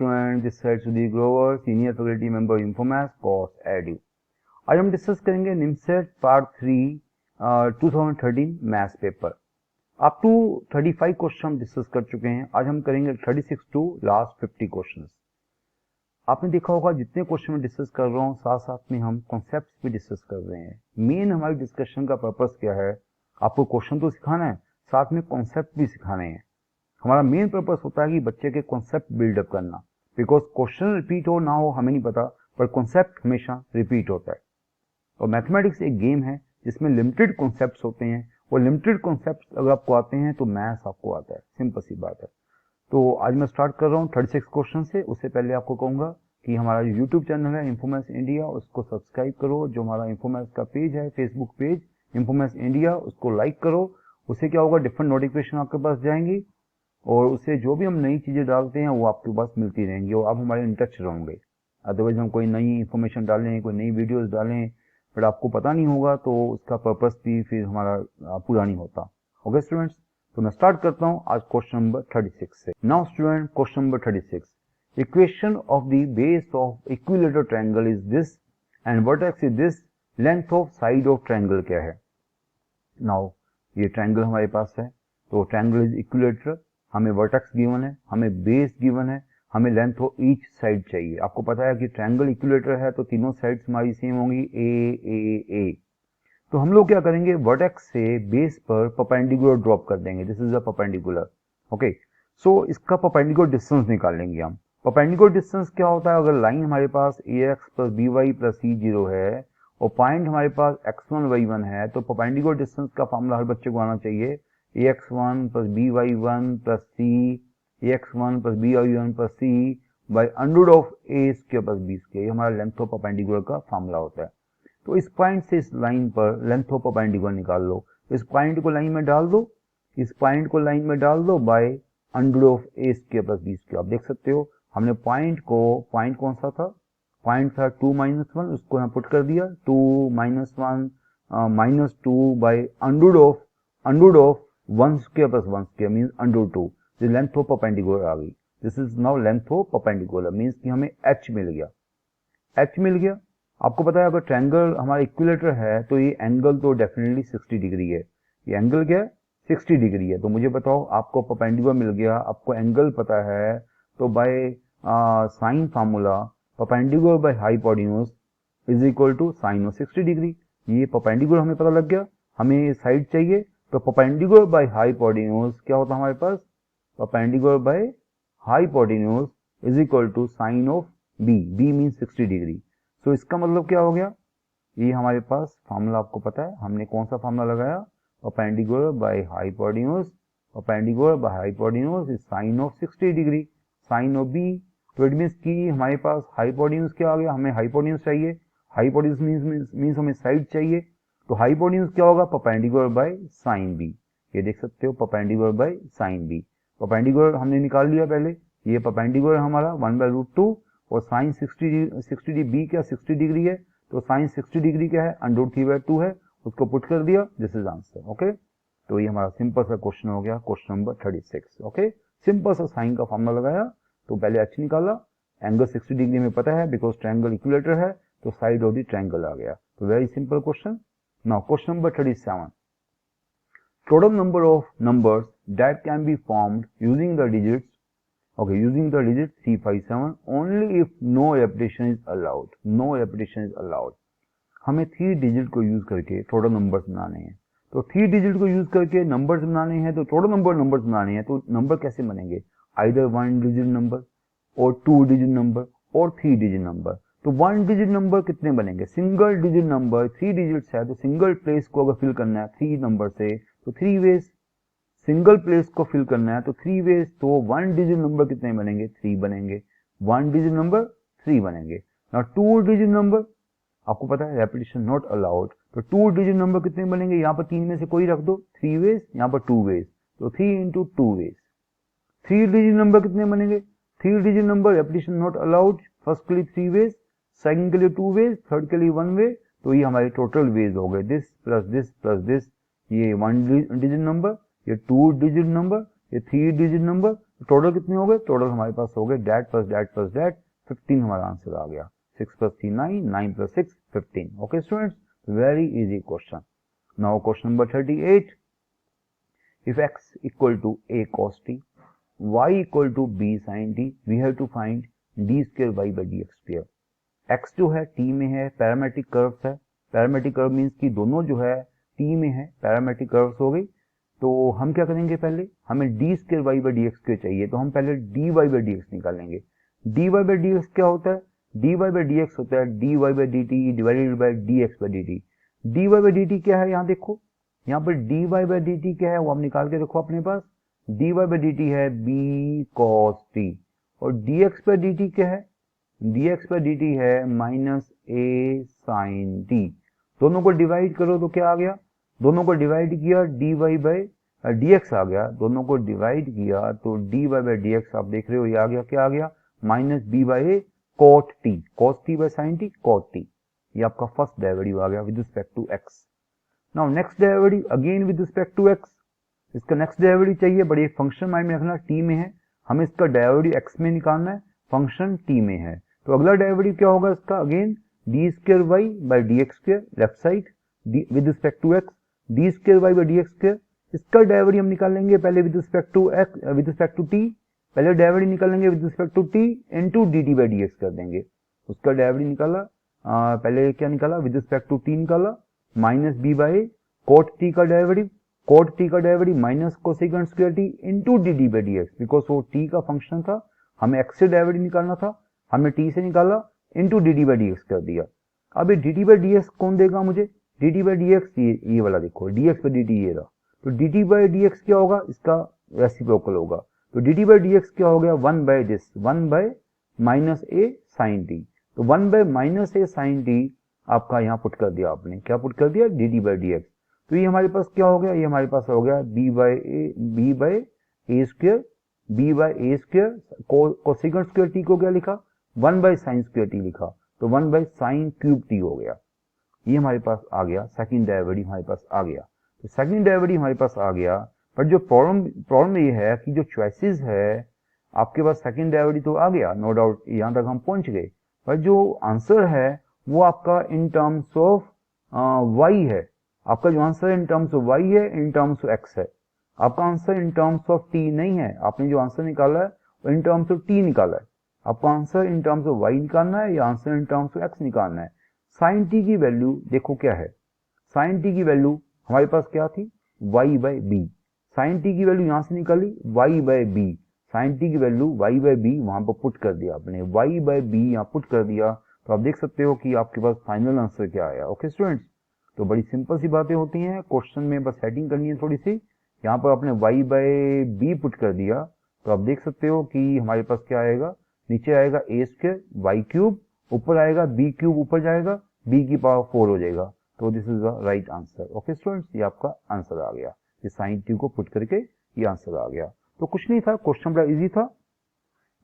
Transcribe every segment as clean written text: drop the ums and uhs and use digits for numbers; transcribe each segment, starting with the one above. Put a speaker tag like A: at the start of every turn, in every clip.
A: Student, this side Sudhir Grover, senior faculty member Infomaths course edu. आज हम discuss करेंगे NIMCET part 3 2013 maths paper. Up to 35 question हम discuss कर चुके हैं। आज हम करेंगे 36 टू लास्ट 50 क्वेश्चन। आपने देखा होगा जितने क्वेश्चन में डिस्कस कर रहा हूँ साथ साथ में हम कॉन्सेप्ट भी डिस्कस कर रहे हैं। मेन हमारी डिस्कशन का पर्पस क्या है, आपको क्वेश्चन तो सिखाना है, साथ में कॉन्सेप्ट भी सिखाने हैं। हमारा मेन पर्पस होता है कि बच्चे के कॉन्सेप्ट बिल्डअप करना, बिकॉज क्वेश्चन रिपीट हो ना हो हमें नहीं पता, पर कॉन्सेप्ट हमेशा रिपीट होता है। और मैथमेटिक्स एक गेम है जिसमें लिमिटेड कॉन्सेप्ट्स होते हैं, और लिमिटेड कॉन्सेप्ट्स अगर आपको आते हैं तो मैथ्स आपको आता है, सिंपल सी बात है। तो आज मैं स्टार्ट कर रहा हूँ 36 क्वेश्चन से। उससे पहले आपको कहूँगा कि हमारा यूट्यूब चैनल है इन्फोमैथ्स इंडिया, उसको सब्सक्राइब करो। जो हमारा इन्फोमैथ्स का पेज है, फेसबुक पेज इन्फोमैथ्स इंडिया, उसको लाइक करो। उससे क्या होगा, डिफरेंट नोटिफिकेशन आपके पास जाएंगी और उससे जो भी हम नई चीज़ें डालते हैं वो आपके पास मिलती रहेंगी और आप हमारे इन टच रहोगे। अदरवाइज हम कोई नई इन्फॉर्मेशन डालें, कोई नई वीडियोस डालें, बट आपको पता नहीं होगा तो उसका पर्पस भी फिर हमारा पूरा नहीं होता। ओके स्टूडेंट्स, तो मैं स्टार्ट करता हूँ आज क्वेश्चन नंबर 36 से। Now student, question number 36, equation of the base of equilateral triangle is this and vertex is this, length of side of triangle क्या है। नाउ ये ट्रायंगल हमारे पास है, तो ट्रायंगल इज इक्विलेटरल, हमें वर्टेक्स गिवन है, हमें बेस गिवन है, हमें लेंथ ऑफ ईच साइड चाहिए। आपको पता है कि ट्रायंगल इक्विलेटरल है तो तीनों साइड्स हमारी सेम होंगी, ए। तो हम लोग क्या करेंगे, वर्टेक्स से बेस पर परपेंडिकुलर ड्रॉप कर देंगे। This is a perpendicular. Okay, so इसका परपेंडिकुलर डिस्टेंस निकाल लेंगे हम। परपेंडिकुलर डिस्टेंस क्या होता है, अगर लाइन हमारे पास ax plus by plus c0 है और पॉइंट हमारे पास x1 y1 है, तो परपेंडिकुलर डिस्टेंस का फॉर्मूला हर बच्चे को आना चाहिए, ax1 plus by1 plus c, ax1 plus by1 plus c by under of a square plus b square. ये हमारा लेंथ ऑफ परपेंडिकुलर का फॉर्मूला होता है। तो इस पॉइंट से इस लाइन पर लेंथ ऑफ परपेंडिकुलर निकाल लो। इस पॉइंट को लाइन में डाल दो, इस पॉइंट को लाइन में डाल दो by under of a square plus b square. आप देख सकते हो हमने पॉइंट कौन सा था, पॉइंट था 2 - 1, उसको यहाँ पुट कर दिया 2 - 1 -2 by under of 1 square plus 1 square means under 2। Length of perpendicular आ गई। This is now length of perpendicular, means कि हमें h मिल गया, h मिल गया। आपको पता है अगर ट्रायंगल हमारा इक्विलेटर है तो ये एंगल तो डेफिनेटली 60 डिग्री है। ये एंगल क्या है, 60 डिग्री है। तो मुझे बताओ, आपको परपेंडिकुलर मिल गया, आपको एंगल पता है, तो by sine formula perpendicular by hypotenuse is equal to sine of 60 degree. ये परपेंडिकुलर हमें पता लग गया, हमें साइड चाहिए, तो परपेंडिकुलर बाय हाइपोटेन्यूज क्या होता है हमारे पास, perpendicular by hypotenuse is equal to sine of B mean 60 degree. तो इसका मतलब क्या हो गया, ये हमारे पास फार्मूला आपको पता है, हमने कौन सा फार्मूला लगाया, perpendicular by hypotenuse, perpendicular by hypotenuse is sine of 60 degree, sine of B. तो इट मीन्स कि हमारे पास हाइपोटेन्यूज क्या आ गया, हमें हाइपोटेन्यूज चाहिए, हाइपोटेन्यूज मीन्स हमें साइड चाहिए, तो हाइपोटेन्यूज क्या होगा, परपेंडिकुलर बाय साइन बी। ये देख सकते हो perpendicular by sine B. Perpendicular हमने निकाल लिया पहले, ये परपेंडिकुलर हमारा 1/√2 और साइन 60 बी क्या 60 डिग्री है, तो साइन 60 डिग्री क्या है, √3/2 है, उसको पुट कर दिया, दिस इज आंसर। ओके, तो ये हमारा सिंपल सा क्वेश्चन हो गया, क्वेश्चन नंबर 36। ओके, सिंपल सा साइन का फॉर्मूला लगाया, तो पहले h निकाला, एंगल 60 डिग्री में पता है बिकॉज ट्रायंगल इक्विलेटर है, तो साइड ऑफ द ट्रायंगल आ गया। तो very simple question. Now question number 37, total number of numbers that can be formed using the digits, okay, using the digits 3, 5, 7 only if no repetition is allowed, no repetition is allowed। हमें 3 digit को use करके total numbers बनाने हैं, तो 3 digit को use करके numbers बनाने हैं, तो टोटल नंबर्स बनाने हैं, तो नंबर कैसे बनेंगे, आइदर 1 डिजिट नंबर और 2 डिजिट नंबर और 3 डिजिट नंबर। तो 1 डिजिट नंबर कितने बनेंगे, सिंगल डिजिट नंबर 3 डिजिट्स है, तो सिंगल प्लेस को अगर फिल करना है 3 नंबर से तो 3 वेज, सिंगल प्लेस को फिल करना है तो 3 वेज, तो 1 डिजिट नंबर कितने बनेंगे, 3 बनेंगे, 1 डिजिट नंबर 3 बनेंगे। ना 2 डिजिट नंबर, आपको पता है रेपिटेशन नॉट अलाउड, तो 2 डिजिट नंबर कितने बनेंगे, यहाँ पर 3 में से कोई रख दो, 3 वेज, यहाँ पर 2 वेज, तो 3 × 2 वेज। 3 डिजिट नंबर कितने बनेंगे, 3 digit number repetition not allowed, first के लिए 3 वेज, सेकंड के लिए 2 वेज, थर्ड के लिए 1 वे, तो ये हमारे टोटल वेज हो गए, this plus this plus this. ये 1 डिजिट नंबर, ये 2 डिजिट नंबर, ये 3 डिजिट नंबर, टोटल कितने हो गए, टोटल हमारे पास हो गए that plus that plus that 15 हमारा आंसर आ गया। 6 plus 3 9, 9 plus 6 15। Okay students, very easy question. Now question number 38, if x equal to a cos t, y equal to b sin t, we have to find d square y by dx square। x जो है t में है, parametric curves है, parametric curve means कि दोनों जो है t में है, पैरामेट्रिक कर्व्स हो गई। तो हम क्या करेंगे, पहले हमें D square Y by D X क्यों चाहिए, तो हम पहले D Y by D X निकालेंगे। D Y by D X क्या होता है, D Y by D X होता है D Y by D T divided by D X by D T. D Y by D T क्या है, यहाँ देखो, यहाँ पर D Y by D T क्या है वो आप निकाल के देखो अपने पास। D Y by D T है बी कॉस टी, और D X by D T क्या है, D X by D T है माइनस ए साइन टी। दोनों को डिवाइड करो तो क्या आ गया, दोनों को डिवाइड किया D Y by D X आ गया, दोनों को डिवाइड किया तो D Y by D X आप देख रहे हो ये आ गया, क्या आ गया, minus B by cot T, cos T by sine T cot T. ये आपका फर्स्ट डेरिवेटिव आ गया with respect to X. Now next derivative again with respect to X, इसका नेक्स्ट डेरिवेटिव चाहिए, बट ये फंक्शन माइंड में रखना T में है, हमें इसका डेरिवेटिव एक्स में निकालना है, फंक्शन टी में है। तो अगला डेरिवेटिव क्या होगा इसका, again D square Y by D X square left side with respect to X, D square Y by D X square. इसका डेरिवेटिव हम निकालेंगे पहले with respect to X, with respect to T, पहले derivative निकालेंगे with respect to T into D T by D X कर देंगे। उसका derivative निकाला, पहले क्या निकाला, विद रिस्पेक्ट टू टी निकाला, minus B by cot T का डेरिवेटिव, कोट टी का derivative minus cosecant square T into D T by D x, because वो टी का फंक्शन था, हमें एक्स से डेरिवेटिव निकालना था, हमने टी से निकाला, into D T by D X कर दिया। अब ये D T by D X कौन देगा मुझे, D T by D X ये वाला देखो, D X by D T ये रहा, तो D T by D X क्या होगा, इसका रेसिप्रोकल होगा, तो D T by D X क्या हो गया, 1 by this, 1 by minus A sine T. तो 1 by minus A sine T आपका यहाँ पुट कर दिया आपने, क्या पुट कर दिया, D T by D x. तो ये हमारे पास क्या हो गया, ये हमारे पास हो गया B by A square, B by A square, cosecant square T को क्या लिखा, 1 बाई साइन स्क्वायर टी लिखा, तो 1 बाई साइन क्यूब टी हो गया। ये हमारे पास आ गया, सेकंड डेरिवेटिव हमारे पास आ गया। तो सेकंड डेरिवेटिव हमारे पास आ गया, बट जो प्रॉब्लम ये है कि जो चॉइसेस है आपके पास सेकंड डेरिवेटिव तो आ गया, नो डाउट यहाँ तक हम पहुंच गए, पर जो आंसर है वो आपका इन टर्म्स ऑफ वाई है, आपका जो answer in terms of Y है, इन टर्म्स ऑफ एक्स है, आपका answer in terms of T नहीं है। आपने जो आंसर निकाला है वो इन टर्म्स ऑफ टी निकाला है, आपका answer in terms of Y निकालना है या answer in terms of X निकालना है। साइन टी की वैल्यू देखो क्या है, साइन टी की वैल्यू हमारे पास क्या थी, Y by B, sine T की वैल्यू यहां से निकाली Y by B, sine T की वैल्यू वाई बाई बी वहां पर पुट कर दिया आपने, वाई बाई बी यहाँ पुट कर दिया, तो आप देख सकते हो कि आपके पास फाइनल आंसर क्या आया। ओके स्टूडेंट्स, तो बड़ी सिंपल सी बातें होती हैं, क्वेश्चन में बस सेटिंग करनी है थोड़ी सी। यहाँ पर आपने वाई बाई बी पुट कर दिया, तो आप देख सकते हो कि हमारे पास क्या आएगा, नीचे आएगा ए स्क्वायर वाई क्यूब, ऊपर आएगा बी क्यूब, ऊपर जाएगा बी की पावर 4 हो जाएगा, तो this is the right answer. Okay students, ये आपका आंसर आ गया, ये साइन टी को पुट करके ये आंसर आ गया। तो कुछ नहीं था, क्वेश्चन बड़ा इजी था।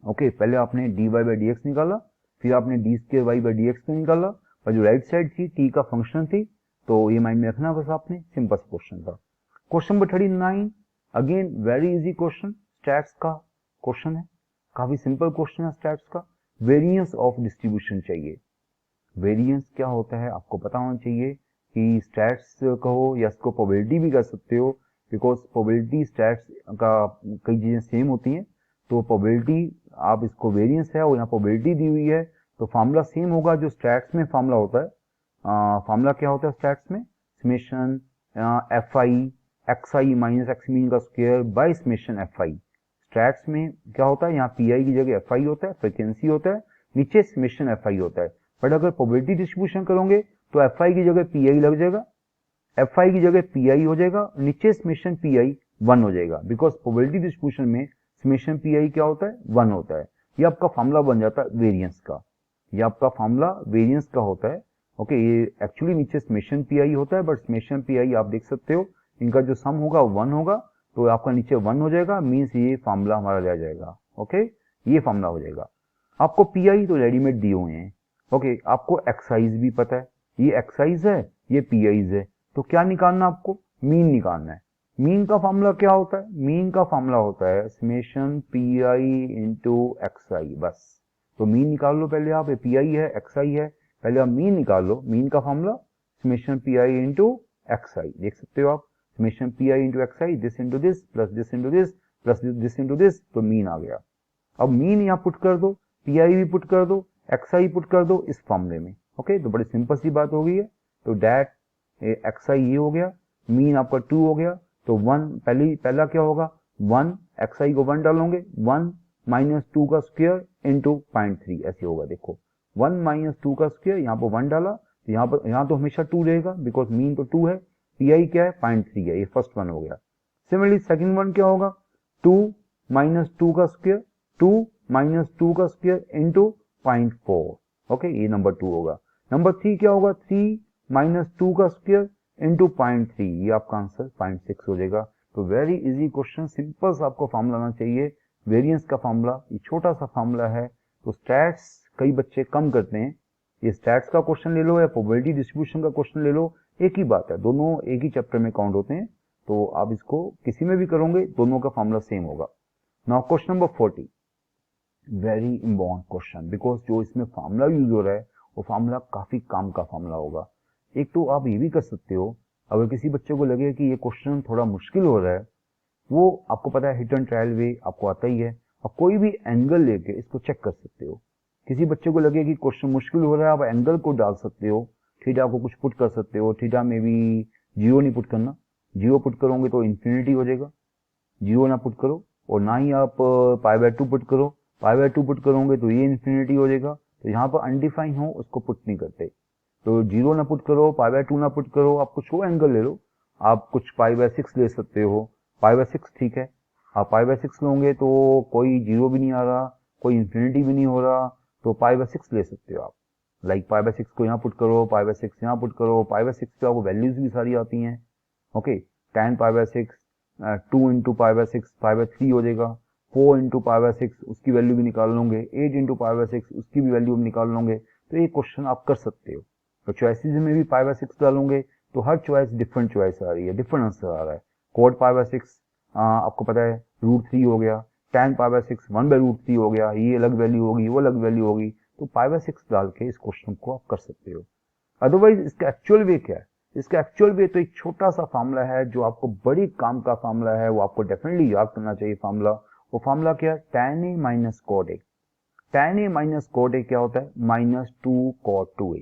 A: ओके, पहले आपने D Y by D X निकाला, फिर आपने D square Y by D X को निकाला, और जो राइट साइड थी टी का फंक्शन थी, तो ये माइंड में रखना बस आपने, सिंपल क्वेश्चन था। Question number 39 again very easy question, stats का क्वेश्चन है, काफी सिंपल क्वेश्चन है स्टैट्स का। वेरिएंस ऑफ डिस्ट्रीब्यूशन चाहिए, वेरिएंस क्या होता है आपको पता होना चाहिए, कि स्टैट्स कहो या इसको प्रोबेबिलिटी भी कर सकते हो, बिकॉज प्रोबेबिलिटी स्टैट्स का कई चीजें सेम होती हैं, तो प्रोबेबिलिटी आप इसको वेरिएंस है और यहाँ प्रोबेबिलिटी दी हुई है, तो फार्मूला सेम होगा जो स्टैट्स में फार्मूला होता है। फार्मूला क्या होता है स्टैट्स में, summation F I X I minus X mean का square by summation F I. Stats में क्या होता है, यहाँ पी आई की जगह एफ आई होता है, फ्रिक्वेंसी होता है, नीचे समेशन एफ आई होता है। बट अगर प्रोबेबिलिटी डिस्ट्रीब्यूशन करोगे तो एफ आई की जगह पी आई लग जाएगा, एफ आई की जगह पी आई हो जाएगा, नीचे समेशन पी आई 1 हो जाएगा, बिकॉज प्रोबेबिलिटी डिस्ट्रीब्यूशन में समेशन पी आई क्या होता है, 1 होता है। ये आपका फार्मूला बन जाता है वेरिएंस का, ये आपका फार्मूला वेरिएंस का होता है। ओके, ये एक्चुअली नीचे समेशन पी आई होता है, बट समेशन पी आई आप देख सकते हो इनका जो सम होगा 1 होगा, तो आपका नीचे 1 हो जाएगा, मीन्स ये फार्मूला हमारा रह जाएगा। ओके, ये फार्मूला हो जाएगा। आपको पी आई तो रेडीमेड दिए हुए हैं। ओके, आपको एक्साइज भी पता है, ये एक्साइज है, ये पी आईज है, तो क्या निकालना आपको, मीन निकालना है। मीन का फॉर्मूला क्या होता है? मीन का फॉर्मूला होता है summation P I into X I, बस। तो मीन निकाल लो पहले आप, पी आई है एक्स आई है, पहले आप मीन निकाल लो। मीन का formula summation P I into X I, देख सकते हो आप, summation P I into X I, this into this plus this into this plus this into this, तो मीन आ गया। अब मीन यहाँ पुट कर दो, पी आई भी पुट कर दो, एक्स आई पुट कर दो इस फॉर्मूले में। ओके, तो बड़ी सिंपल सी बात हो गई है। तो डैट एक्स आई ये हो गया, मीन आपका 2 हो गया, तो 1 पहला क्या होगा, 1 एक्स आई को 1 डालोगे, 1 माइनस 2 का स्क्वायर इंटू 0.3 ऐसे होगा। देखो 1 माइनस 2 का स्क्वायर, यहाँ पर 1 डाला, तो यहाँ तो हमेशा 2 रहेगा बिकॉज मीन तो 2 है, पी आई क्या है 0.3 है, ये फर्स्ट वन हो गया। सिमिलरली सेकंड वन क्या होगा, 2 माइनस 2 का स्क्वायर, 2 माइनस 2 का स्क्वायर इंटू 0.4, ओके, ये नंबर 2 होगा। नंबर 3 क्या होगा, 3 माइनस 2 का स्क्वायर इंटू 0.3, ये आपका आंसर 0.6 हो जाएगा। तो वेरी इजी क्वेश्चन, सिंपल सा आपको फॉर्मूला आना चाहिए, वेरिएंस का फॉर्मूला, ये छोटा सा फॉर्मूला है। तो स्टैट्स कई बच्चे कम करते हैं, ये स्टैट्स का क्वेश्चन ले लो या प्रोबेबिलिटी डिस्ट्रीब्यूशन का क्वेश्चन ले लो, एक ही बात है, दोनों एक ही चैप्टर में काउंट होते हैं। तो आप इसको किसी में भी करोगे, दोनों का फॉर्मूला सेम होगा। Now question number 40, very important question, because जो इसमें फॉर्मूला यूज हो रहा है वो फॉर्मूला काफी काम का फॉर्मूला होगा। एक तो आप ये भी कर सकते हो, अगर किसी बच्चे को लगे कि ये क्वेश्चन थोड़ा मुश्किल हो रहा है, वो आपको पता है हिट एंड ट्रायल वे आपको आता ही है, और कोई भी एंगल लेके इसको चेक कर सकते हो। किसी बच्चे को लगे कि क्वेश्चन मुश्किल हो रहा है, आप एंगल को डाल सकते हो, थीटा को कुछ पुट कर सकते हो, थीटा में भी 0 नहीं पुट करना, 0 पुट करोगे तो इन्फिनिटी हो जाएगा, 0 ना पुट करो, और ना ही आप π/2 पुट करो, π/2 पुट करोगे तो ये इन्फिनिटी हो जाएगा। तो यहाँ पर अनडिफाइन हो उसको पुट नहीं करते, तो 0 ना पुट करो, π/2 ना पुट करो, आप कुछ वो एंगल ले लो, आप कुछ π/6 ले सकते हो, π/6 ठीक है, आप π/6 लोगे तो कोई 0 भी नहीं आ रहा, कोई इन्फिनिटी भी नहीं हो रहा, तो π/6 ले सकते हो आप। लाइक π/6 को यहाँ पुट करो, π/6 यहाँ पुट करो, π/6 पे आपको वैल्यूज भी सारी आती हैं। ओके, tan π/6 2 इंटू π/6 π/3 हो जाएगा, 4 इंटू π/6 उसकी वैल्यू भी निकाल लोगे, 8 इंटू π/6 उसकी भी वैल्यू निकाल लोगे। तो ये क्वेश्चन आप कर सकते हो। तो चॉइसेस में भी π/6 डालोगे तो हर चॉइस डिफरेंट चॉइस आ रही है, डिफरेंट आंसर आ रहा है। कोड π/6 आपको पता है √3 हो गया, tan π/6 1/√3 हो गया, ये अलग वैल्यू होगी, वो अलग वैल्यू होगी, तो π/6 डाल के इस क्वेश्चन को आप कर सकते हो। अदरवाइज इसका एक्चुअल वे क्या है, इसका एक्चुअल वे तो एक छोटा सा फार्मूला है जो आपको बड़ी काम का फार्मूला है, वो आपको डेफिनेटली याद करना चाहिए फार्मूला। वो फार्मूला क्या है, tan a minus cot a। tan a minus cot a क्या होता है, -2 cot 2a।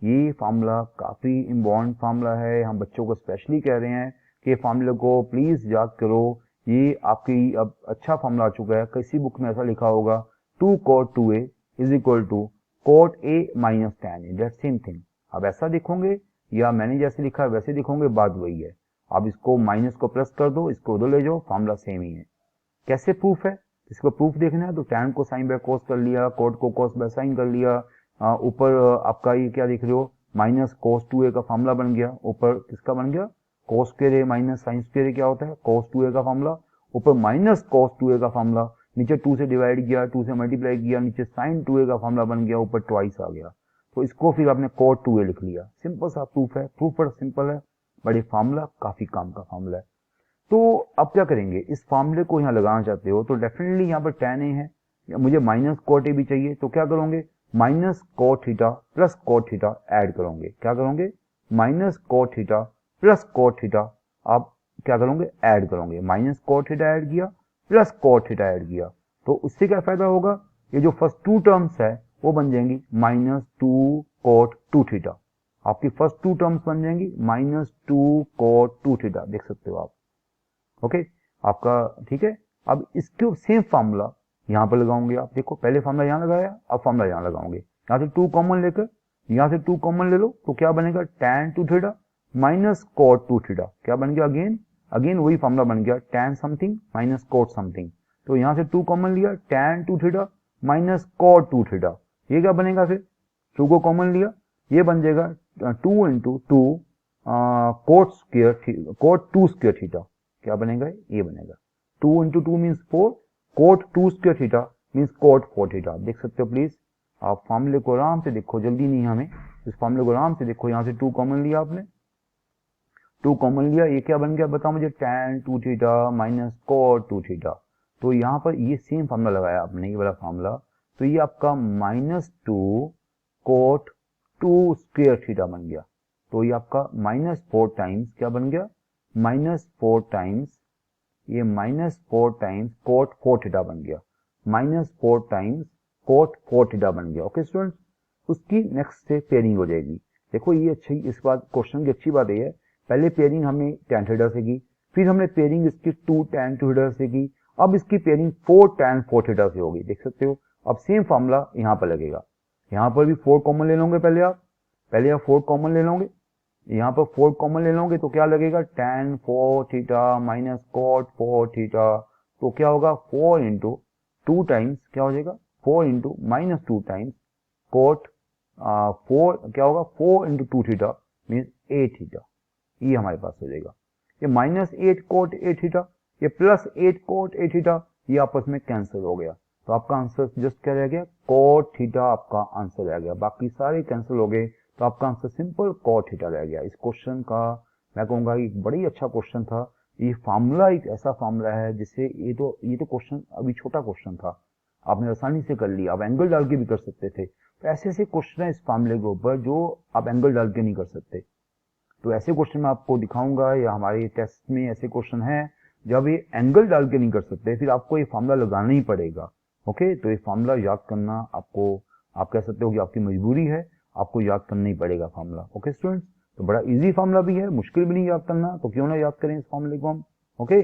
A: ये फार्मूला काफी इंपॉर्टेंट फार्मूला है, हम बच्चों को स्पेशली कह रहे हैं कि फार्मूले को प्लीज याद करो। ये आपकी अब अच्छा फार्मूला आ चुका है, किसी बुक में ऐसा लिखा होगा 2 cot 2a is equal to cot a minus tan a, that same thing. अब ऐसा लिखोगे या मैंने जैसे लिखा है वैसे लिखोगे, बात वही है। आप इसको माइनस को प्लस कर दो, इसको उधर ले जाओ, फार्मूला सेम ही है। कैसे प्रूफ है, इसको प्रूफ देखना है तो tan को साइन बाय cos कर लिया, cot को cos बाय साइन कर लिया, ऊपर आपका ये क्या देख रहे हो, माइनस cos 2a का फार्मूला बन गया, ऊपर किसका बन गया, cos square a minus sine square a क्या होता है, cos 2a का फार्मूला, ऊपर माइनस cos 2a का फार्मूला, नीचे 2 से डिवाइड किया, 2 से मल्टीप्लाई किया, नीचे sin 2a का फार्मूला बन गया, ऊपर ट्वाइस आ गया, तो इसको फिर आपने cot 2a लिख लिया। सिंपल सा प्रूफ है, प्रूफ बड़ा सिंपल है, बट ये फार्मूला काफी काम का फार्मूला है। तो अब क्या करेंगे, इस फार्मूले को यहाँ लगाना चाहते हो तो डेफिनेटली यहाँ पर tan a है, मुझे माइनस cot a भी चाहिए, तो क्या करोगे, minus cot theta plus cot theta add करोगे, क्या करोगे, minus cot theta plus cot theta आप क्या करोगे, ऐड करोगे, माइनस cot थीटा ऐड किया प्लस cot थीटा ऐड किया, तो उससे क्या फायदा होगा, ये जो फर्स्ट 2 टर्म्स है वो बन जाएंगी -2 cot 2 थीटा, आपकी फर्स्ट 2 टर्म्स बन जाएंगी -2 cot 2 थीटा, देख सकते हो आप। ओके, आपका ठीक है। अब इसके सेम फार्मूला यहाँ पर लगाओगे आप, देखो पहले फार्मूला यहाँ लगाया, अब फार्मूला यहाँ लगाओगे, यहाँ से 2 कॉमन लेकर यहाँ से 2 कॉमन ले लो, तो क्या बनेगा, tan 2 theta minus cot 2 theta, क्या बन गया, अगेन वही फार्मूला बन गया, tan something minus cot something, तो यहाँ से 2 कॉमन लिया, tan 2 theta minus cot 2 theta, ये क्या बनेगा, फिर 2 को कॉमन लिया, ये बन जाएगा 2 इंटू 2 cot 2 स्क्वायर थीटा, क्या बनेगा, ये बनेगा 2 into 2 means 4, cot 2 square theta means cot 4 theta, देख सकते हो। प्लीज आप फार्मूले को आराम से देखो, जल्दी नहीं हमें, इस फार्मूले को आराम से देखो, यहाँ से 2 कॉमन लिया आपने, 2 कॉमन लिया, ये क्या बन गया बताओ मुझे, tan 2 theta minus cot 2 theta. तो यहाँ पर ये सेम फार्मूला लगाया आपने, ये वाला फार्मूला, तो ये आपका -2 cot 2 स्क्वायर थीटा बन गया। तो ये आपका -4 टाइम्स क्या बन गया, -4 टाइम्स, ये -4 टाइम्स cot 4 थीटा बन गया, -4 टाइम्स cot 4 थीटा बन गया। ओके स्टूडेंट्स, उसकी नेक्स्ट से पेयरिंग हो जाएगी। देखो ये अच्छी, इस बात क्वेश्चन की अच्छी बात ये है, पहले पेयरिंग हमने tan थीटा से की, फिर हमने पेयरिंग इसकी 2 tan 2 थीटा से की, अब इसकी पेयरिंग 4 tan 4 थीटा से होगी। देख सकते हो, अब सेम फार्मूला यहाँ पर लगेगा, यहाँ पर भी 4 कॉमन ले लोगे, पहले आप 4 कॉमन ले लोगे, यहाँ पर 4 कॉमन ले लोगे तो क्या लगेगा, tan 4 theta minus cot 4 theta, तो क्या होगा 4 इंटू 2 टाइम्स क्या हो जाएगा, 4 इंटू -2 टाइम्स cot 4 क्या होगा, 4 इंटू 2 थीटा मीन्स 8 थीटा, ये हमारे पास हो जाएगा। ये -8 cot 8 थीटा, ये +8 cot 8 थीटा, ये आपस में कैंसिल हो गया, तो आपका आंसर जस्ट क्या रह गया, cot थीटा आपका आंसर रह गया, बाकी सारे कैंसिल हो गए, तो आपका आंसर सिंपल cot थीटा रह गया। इस क्वेश्चन का मैं कहूंगा एक बड़ी अच्छा क्वेश्चन था। ये फार्मूला एक ऐसा फार्मूला है जिससे ये तो क्वेश्चन अभी छोटा क्वेश्चन था, आपने आसानी से कर लिया, आप एंगल डाल के भी कर सकते थे। तो ऐसे ऐसे क्वेश्चन है इस फार्मूले के ऊपर जो आप एंगल डाल के नहीं कर सकते। तो ऐसे क्वेश्चन मैं आपको दिखाऊंगा, या हमारे टेस्ट में ऐसे क्वेश्चन हैं जब ये एंगल डाल के नहीं कर सकते, फिर आपको ये फार्मूला लगाना ही पड़ेगा। ओके, तो ये फार्मूला याद करना आपको, आप कह सकते हो कि आपकी मजबूरी है, आपको याद करना ही पड़ेगा फार्मूला। ओके स्टूडेंट्स, तो बड़ा इजी फार्मूला भी है, मुश्किल भी नहीं याद करना, तो क्यों ना याद करें इस फार्मूले को हम। ओके,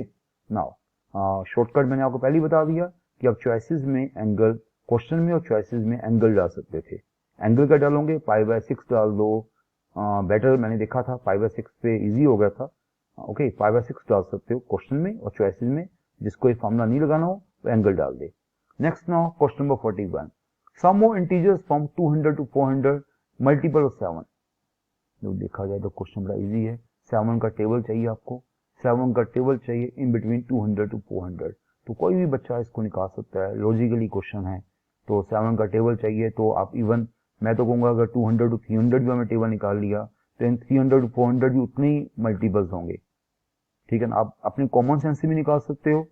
A: नाउ शॉर्टकट मैंने आपको पहले ही बता दिया कि आप चॉइसेस में एंगल, क्वेश्चन में और चॉइसेस में एंगल डाल सकते थे। एंगल का डालोगे, π/6 डाल दो, बेटर मैंने देखा था, π/6 पे इजी हो गया था। ओके, π/6 डाल सकते हो क्वेश्चन में और चॉइसेस में, जिसको ये फार्मूला नहीं लगाना हो तो एंगल डाल दे। Next now question number 41, sum more integers from 200 to 400 multiple of 7। जो देखा जाए तो क्वेश्चन बड़ा इजी है, 7 का टेबल चाहिए आपको, 7 का टेबल चाहिए इन बिटवीन 200 to 400, तो कोई भी बच्चा इसको निकाल सकता है, लॉजिकली क्वेश्चन है। तो 7 का टेबल चाहिए, तो आप इवन मैं तो कहूंगा अगर 200 to 300 भी हमें टेबल निकाल लिया तो इन 300 to 400 भी उतने ही मल्टीपल्स होंगे। ठीक है ना, आप अपने कॉमन सेंस से भी निकाल सकते हो,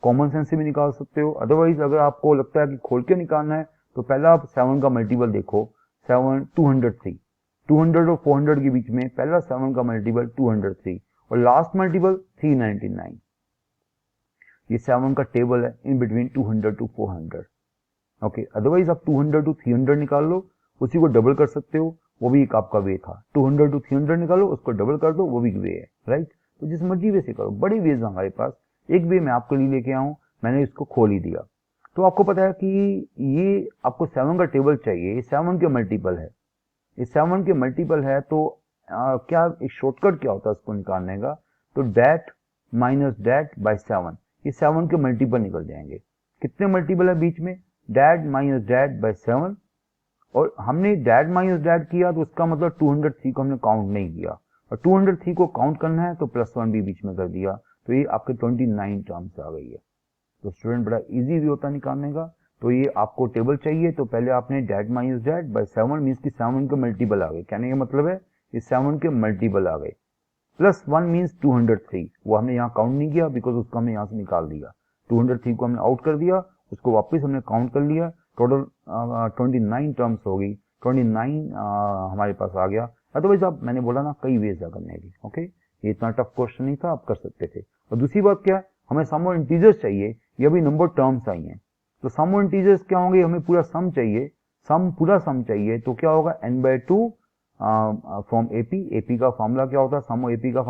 A: कॉमन सेंस से भी निकाल सकते हो। अदरवाइज अगर आपको लगता है कि खोल के निकालना है तो पहला आप 7 का मल्टीपल देखो, 7 203, 200 और 400 के बीच में पहला 7 का मल्टीपल 203 और लास्ट मल्टीपल 399। ये 7 का टेबल है in between 200 to 400। Okay, otherwise आप 200 to 300 निकाल लो, उसी को डबल कर सकते हो, वो भी एक आपका वे था। 200 to 300 निकालो, उसको डबल कर दो, वो भी वे है, राइट। तो जिस मर्जी वे से करो, बड़ी वेज हमारे पास, एक वे मैं आपके लिए लेके आऊं, मैंने इसको खोल ही दिया। तो आपको पता है कि ये आपको 7 का टेबल चाहिए, ये 7 के मल्टीपल है, ये 7 के मल्टीपल है, तो क्या एक शॉर्टकट क्या होता है इसको निकालने का, तो डैट माइनस डैट बाय 7, ये 7 के मल्टीपल निकल जाएंगे। कितने मल्टीपल है बीच में, डैट माइनस डैट बाय 7, और हमने डैट माइनस डैट किया तो उसका मतलब 203 को हमने काउंट नहीं किया, और 203 को काउंट करना है तो +1 भी बीच में कर दिया, तो ये आपके 29 टर्म्स आ गई है। तो स्टूडेंट बड़ा इजी भी होता है निकालने का। तो ये आपको टेबल चाहिए तो पहले आपने that minus that by 7 means की 7 के मल्टीपल आ गए, कहने का मतलब है ये 7 के मल्टीपल आ गए, +1 मीन्स 203, वो हमने यहाँ काउंट नहीं किया बिकॉज उसको हमने यहाँ से निकाल दिया, 203 को हमने आउट कर दिया, उसको वापस हमने काउंट कर लिया, टोटल 29 टर्म्स हो गई, 29 हमारे पास आ गया। अदरवाइज आप, मैंने बोला ना कई वेज है करने की। ओके, ये इतना टफ क्वेश्चन नहीं था, आप कर सकते थे। और दूसरी बात क्या है, हमें सम और इंटीजर्स चाहिए, ये भी नंबर टर्म्स आई हैं, तो सम और इंटीजर्स क्या होंगे, हमें पूरा सम चाहिए, पूरा सम चाहिए, तो क्या होगा n/2 फ्रॉम एपी, एपी का फॉर्मूला क्या होता है, सम और एपी का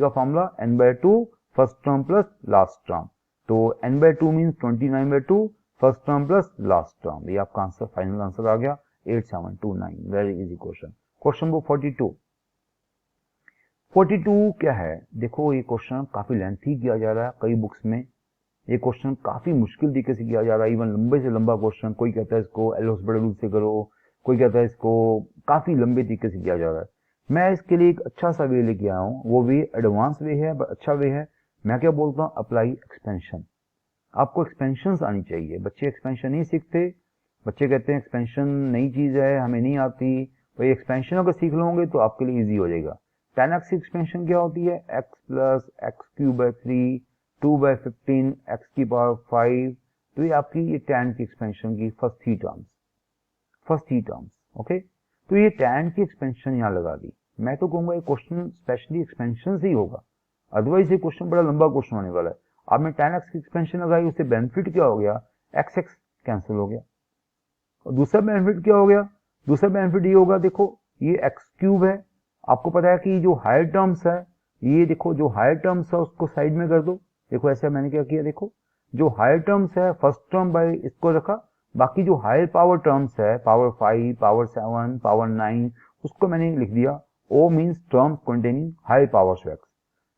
A: formula, n/2 first term plus last term, तो n/2 means 29/2 first term plus last term, ये आपका आंसर, फाइनल आंसर आ गया 8729। Very easy question. Question number 42 क्या है, देखो ये क्वेश्चन काफी लेंथी किया जा रहा है कई बुक्स में, ये क्वेश्चन काफी मुश्किल तरीके से किया जा रहा है, इवन लंबे से लंबा क्वेश्चन, कोई कहता है इसको एल-हॉस्पिटल रूल से करो, कोई कहता है इसको काफी लंबे तरीके से किया जा रहा है। मैं इसके लिए एक अच्छा सा वे लेके आया हूँ, वो वे एडवांस वे है, अच्छा वे है। मैं क्या बोलता हूँ, अप्लाई एक्सपेंशन। आपको एक्सपेंशन आनी चाहिए, बच्चे एक्सपेंशन नहीं सीखते, बच्चे कहते हैं एक्सपेंशन नई चीज है, हमें नहीं आती, भाई एक्सपेंशन अगर सीख लोगे तो आपके लिए ईजी हो जाएगा। 10x की एक्सपेंशन क्या होती है, x plus X cube by 3, 2 by 15, x की पावर 5। तो ये आपकी ये tan की एक्सपेंशन की फर्स्ट थ्री टर्म्स, ओके। तो ये tan की एक्सपेंशन यहाँ लगा दी। मैं तो कहूंगा ये क्वेश्चन स्पेशली एक्सपेंशन से ही होगा, अदरवाइज ये क्वेश्चन बड़ा लंबा क्वेश्चन होने वाला है। आपने tan x की एक्सपेंशन लगाई, उससे बेनिफिट क्या हो गया, x कैंसिल हो गया। और दूसरा बेनिफिट क्या हो गया, दूसरा बेनिफिट ये होगा, देखो ये एक्स क्यूब है, आपको पता है कि जो हायर टर्म्स है, ये देखो जो हायर टर्म्स है उसको साइड में कर दो। देखो ऐसे मैंने क्या किया, देखो जो हायर टर्म्स है फर्स्ट टर्म बाय इसको रखा, बाकी जो हायर पावर टर्म्स है पावर 5, पावर 7, पावर 9, उसको मैंने लिख दिया O means terms containing high powers of X.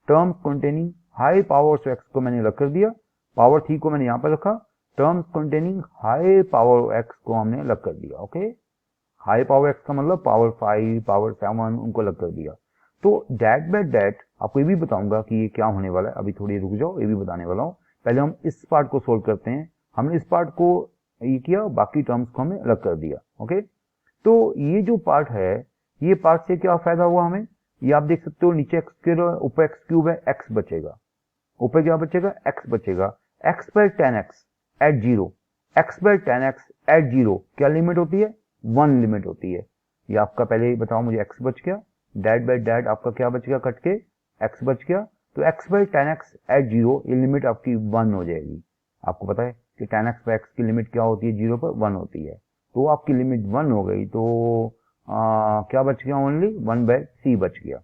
A: Terms containing high powers of X को मैंने रख कर दिया, पावर 3 को मैंने यहां पर रखा, terms containing high power x को हमने अलग कर दिया, ओके। हाई पावर एक्स का मतलब पावर 5, पावर 7 उनको अलग कर दिया। तो डेट बाय डेट आपको ये भी बताऊंगा कि ये क्या होने वाला है, अभी थोड़ी रुक जाओ, ये भी बताने वाला हूं। पहले हम इस पार्ट को सोल्व करते हैं। हमने इस पार्ट को ये किया, बाकी टर्म्स को हमने अलग कर दिया, ओके। तो ये जो पार्ट है, ये पार्ट से क्या फायदा हुआ हमें, ये आप देख सकते हो, नीचे एक्स क्यूब, ऊपर एक्स क्यूब है, एक्स बचेगा, ऊपर क्या बचेगा, एक्स बचेगा। एक्स पर 10x एट जीरो, एक्स पर 10x एट जीरो क्या लिमिट होती है, 1 लिमिट होती है। ये आपका पहले ही बताओ, मुझे x बच गया, डेट बाय डेट आपका क्या बच गया, कट के x बच गया। तो x by 10x at zero ये लिमिट आपकी 1 हो जाएगी। आपको पता है कि 10x बाय x की लिमिट क्या होती है, जीरो पर 1 होती है। तो आपकी लिमिट 1 हो गई, तो क्या बच गया, ओनली 1 बाय c बच गया।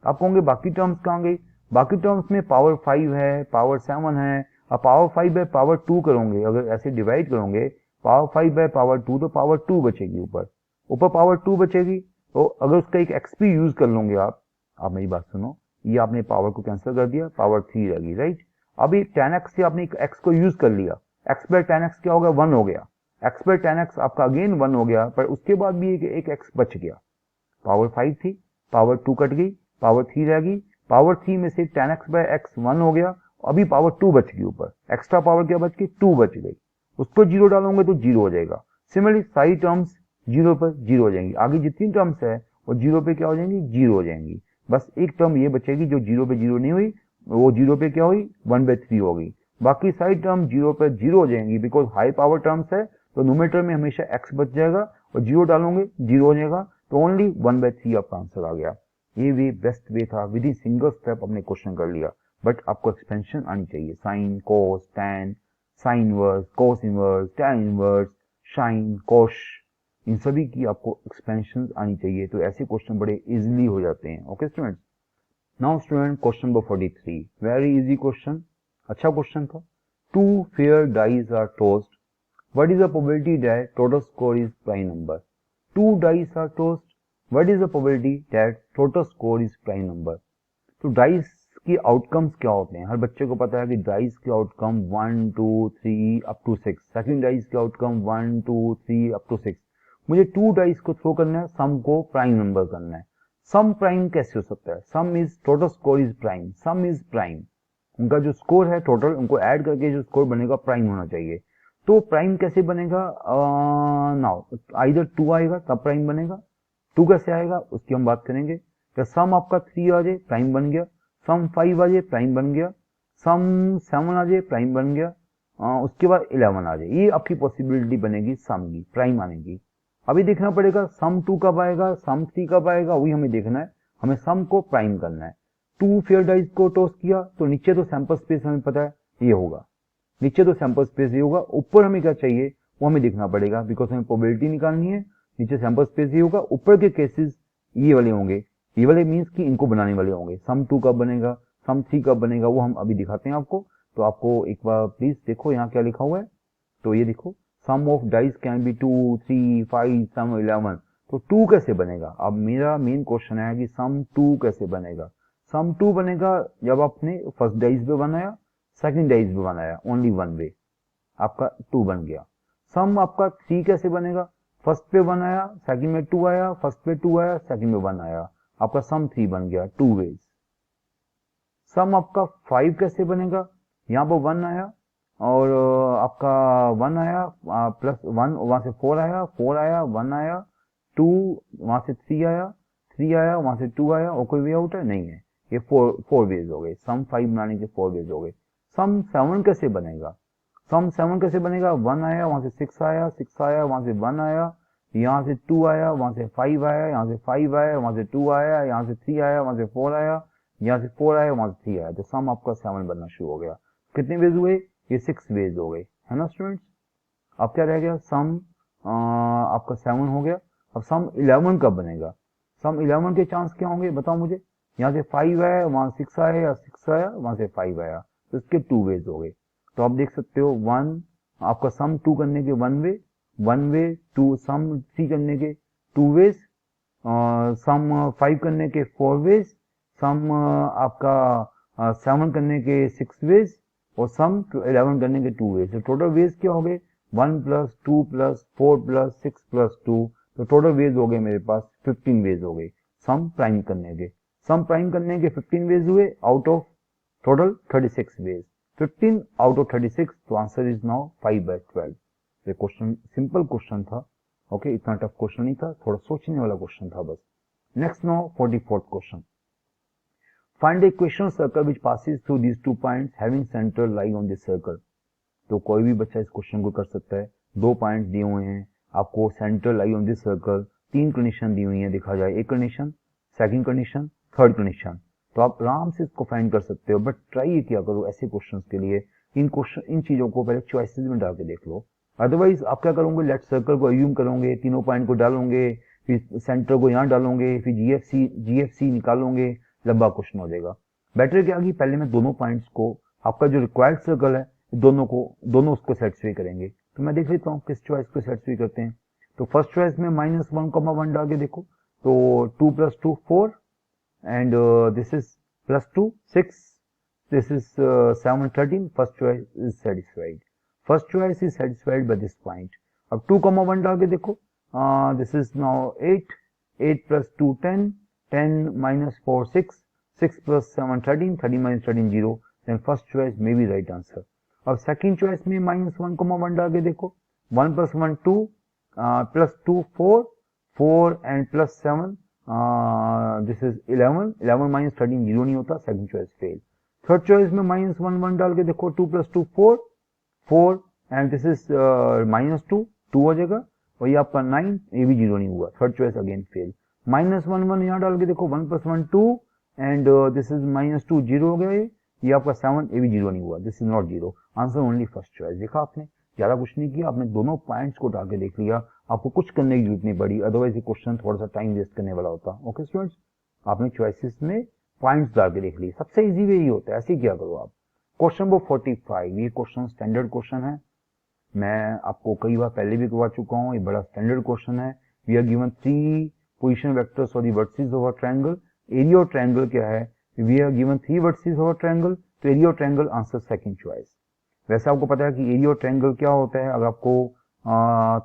A: आप कहोगे बाकी टर्म्स कहाँ गई, बाकी टर्म्स में पावर 5 है, पावर 7 है, अब पावर 5 बाय पावर 2 करोगे, अगर ऐसे डिवाइड करोगे पावर 5 बाय पावर 2, तो पावर 2 बचेगी, ऊपर पावर 2 बचेगी। तो अगर उसका एक एक्सपी यूज कर लोगे आप मेरी बात सुनो, ये आपने पावर को कैंसिल कर दिया, पावर 3 रहेगी, राइट। अभी 10x से आपने x को यूज कर लिया, x बाय 10x क्या हो गया, 1 हो गया, x बाय 10x आपका अगेन 1 हो गया, पर उसके बाद भी एक x बच गया। पावर 5 थी, पावर 2 कट गई, पावर 3 रह गई, पावर 3 में से 10x बाय x 1 हो गया, अभी पावर 2 बच गई, ऊपर एक्स्ट्रा पावर क्या बच गई, 2 बच गई, उसको जीरो डालोगे तो जीरो हो जाएगा। सिमिलरली सारी टर्म्स जीरो पर जीरो हो जाएंगी, आगे जितनी टर्म्स है वो जीरो पे क्या हो जाएंगी, जीरो हो जाएंगी। बस एक टर्म ये बचेगी जो जीरो पे जीरो नहीं हुई, वो जीरो पे क्या हुई, 1/3 हो गई। बाकी सारी टर्म जीरो पे जीरो हो जाएंगी, बिकॉज हाई पावर टर्म्स है, तो न्यूमरेटर में हमेशा x बच जाएगा, और जीरो डालोगे जीरो हो जाएगा, तो ओनली 1/3 आपका आंसर आ गया। ये वे बेस्ट वे था, विद इन सिंगल स्टेप अपने क्वेश्चन कर लिया। बट आपको एक्सपेंशन आनी चाहिए, sine, cos, tan, sine inverse, cos inverse, tan inverse, sine, cos, इन सभी की आपको एक्सपेंशन आनी चाहिए, तो ऐसे क्वेश्चन बड़े इजीली हो जाते हैं, okay students. Now student question number 43, very easy question, अच्छा क्वेश्चन था। Two fair dice are tossed, what is the probability that total score is prime number? Two dice are tossed, what is the probability that total score is prime number? तो dice की outcomes क्या होते हैं, हर बच्चे को पता है कि डाइस के outcome 1, 2, 3 up to 6, second dice के आउटकम 1, 2, 3 अप टू 6। मुझे 2 डाइस को थ्रो करना है, सम को प्राइम नंबर करना है। सम प्राइम कैसे हो सकता है, सम is total score is prime, some is prime, उनका जो स्कोर है टोटल, उनको ऐड करके जो स्कोर बनेगा प्राइम होना चाहिए। तो प्राइम कैसे बनेगा, नाउ आइदर 2 आएगा तब प्राइम बनेगा, 2 कैसे आएगा उसकी हम बात करेंगे। तो सम आपका 3 आ जाए प्राइम बन गया, सम 5 आ जाए प्राइम बन गया, सम 7 आ जाए प्राइम बन गया, उसके बाद 11 आ जाए, ये आपकी पॉसिबिलिटी बनेगी सम की, प्राइम आने की। अभी देखना पड़ेगा सम 2 कब आएगा, सम 3 कब आएगा, वही हमें देखना है, हमें सम को प्राइम करना है। 2 फेयर डाइस को टॉस किया, तो नीचे तो सैंपल स्पेस हमें पता है ये होगा, नीचे तो सैंपल स्पेस ही होगा, ऊपर हमें क्या चाहिए वो हमें देखना पड़ेगा, बिकॉज हमें प्रोबेबिलिटी निकालनी है। नीचे सैंपल स्पेस ही होगा, ऊपर के केसेस ये वाले होंगे, ये वाले मीन्स कि इनको बनाने वाले होंगे। सम 2 कब बनेगा, सम 3 कब बनेगा, वो हम अभी दिखाते हैं आपको। तो आपको एक बार प्लीज देखो यहाँ क्या लिखा हुआ है, तो ये देखो सम ऑफ डाइस कैन बी 2, 3, 5, सम 11। तो 2 कैसे बनेगा, अब मेरा मेन क्वेश्चन है कि सम 2 कैसे बनेगा। सम 2 बनेगा जब आपने फर्स्ट डाइस पे बनाया, सेकंड डाइस भी बनाया, ओनली वन वे, आपका 2 बन गया। सम आपका 3 कैसे बनेगा, फर्स्ट पे 1 आया, सेकंड में 2 आया, फर्स्ट पे 2 आया, सेकंड में 1 आया, आपका सम 3 बन गया, 2 वेज। सम आपका 5 कैसे बनेगा, यहाँ पर 1 आया, और आपका 1 आया, प्लस 1 वहां से 4 आया, 4 आया, 1 आया, 2 वहां से 3 आया, 3 आया, वहां से 2 आया, और कोई वे आउट है नहीं है। ये 4 वेज हो गए। सम 5 बनाने के 4 वेज हो गए। सम 7 कैसे बनेगा? सम 7 कैसे बनेगा? 1 आया, वहां से 6 आया, 6 आया, वहां से 1 आया, यहाँ से 2 आया, वहां से 5 आया, यहाँ से 5 आया, वहां से 2 आया, यहाँ से 3 आया, वहां से 4 आया, यहाँ से 4 आया, वहां से 3 आया। तो सम आपका 7 बनना शुरू हो गया। कितने वेज हुए? ये 6 वेज हो गए, है ना स्टूडेंट्स। अब क्या रह गया? सम आपका 7 हो गया। अब सम 11 कब बनेगा? सम 11 के चांस क्या होंगे बताओ मुझे। यहाँ से 5 आया, वहां 6 आया, या 6 आया, वहां से 5 आया, तो इसके 2 वेज हो गए। तो आप देख सकते हो 1 आपका सम 2 करने के 1 वे, 1 वे, 2 सम 3 करने के 2 वेज, सम 5 करने के 4 वेज, सम आपका 7 करने के 6 वेज, और सम 11 करने के 2 वेज। तो टोटल वेज क्या हो गए? 1 प्लस 2 प्लस 4 प्लस 6 प्लस 2। तो टोटल वेज हो गए मेरे पास 15 वेज हो गए सम प्राइम करने के। सम प्राइम करने के 15 वेज हुए out of total 36 ways. 15 out of 36, तो आंसर इज नाउ 5/12। ये क्वेश्चन सिंपल क्वेश्चन था। ओके, इतना टफ क्वेश्चन नहीं था, थोड़ा सोचने वाला क्वेश्चन था बस। Next now 44th question. Find the equation circle which passes through these 2 points having centre lie on this circle. तो कोई भी बच्चा इस क्वेश्चन को कर सकता है। 2 पॉइंट दिए हुए हैं आपको, centre lie on this circle, 3 condition दी हुई है, देखा जाए एक कंडीशन, सेकंड कंडीशन, थर्ड कंडीशन। तो आप आराम से इसको फाइंड कर सकते हो, बट ट्राई किया करो ऐसे क्वेश्चंस के लिए इन चीजों को पहले चॉइसेस में डाल के देख लो। अदरवाइज आप क्या करोगे, लेफ्ट सर्कल को अज्यूम करोगे, तीनों पॉइंट को डालोगे, फिर सेंटर को यहाँ डालोगे, फिर जीएफसी निकालोगे, लंबा क्वेश्चन हो जाएगा। बेटर क्या कि पहले मैं दोनों पॉइंट्स को, आपका जो रिक्वायर्ड सर्कल है, दोनों उसको सेटिस्फाई करेंगे। तो मैं देख लेता हूँ किस चॉइस को सेटिस्फाई करते हैं। तो फर्स्ट चॉइस में -1, 1 डाल के देखो, तो 2 + 2 4, and this is +2 6, this is 7 13. First choice is satisfied. First choice is satisfied by this point. अब 2, 1 डाल के देखो, this is now 8, 8 + 2 10, 10 - 4 6, 6 + 7 13, 13 - 13 0. Then first choice may be right answer. अब सेकंड चॉइस में -1, 1 डाल के देखो, 1 + 1 2, +2 4, 4 and +7, दिस इज 11, 11 - 13 0 नहीं होता, second choice fail. Third choice में -1, 1 डाल के देखो, 2 + 2 4, 4 एंड दिस इज -2, 2 हो जाएगा, और ये आपका 9, ये भी 0 नहीं हुआ, थर्ड चॉइस अगेन फेल। -1, 1 यहाँ डाल के देखो, 1 + 1 2 एंड दिस इज -2 0 हो गया, ये आपका 7, ये भी 0 नहीं हुआ, this is not 0, answer only first choice. देखा आपने, ज्यादा कुछ नहीं किया, आपने दोनों पॉइंट्स को डाल के देख लिया, आपको कुछ करने की जरूरत नहीं पड़ी, अदरवाइज ये क्वेश्चन थोड़ा सा टाइम वेस्ट करने वाला होता। ओके स्टूडेंट्स, आपने चॉइसेस में पॉइंट्स डाल के देख लिए, सबसे इजी वे यही होता है, ऐसे ही क्या करो आप। क्वेश्चन नंबर 45, ये क्वेश्चन स्टैंडर्ड क्वेश्चन है, मैं आपको कई बार पहले भी करवा चुका हूँ, ये बड़ा स्टैंडर्ड क्वेश्चन है। We are given 3 position vectors for the vertices of a triangle. Area of triangle क्या है, we are given 3 vertices of a triangle, तो area of triangle answer second choice. वैसे आपको पता है कि एरिया ऑफ ट्रायंगल क्या होता है, अगर आपको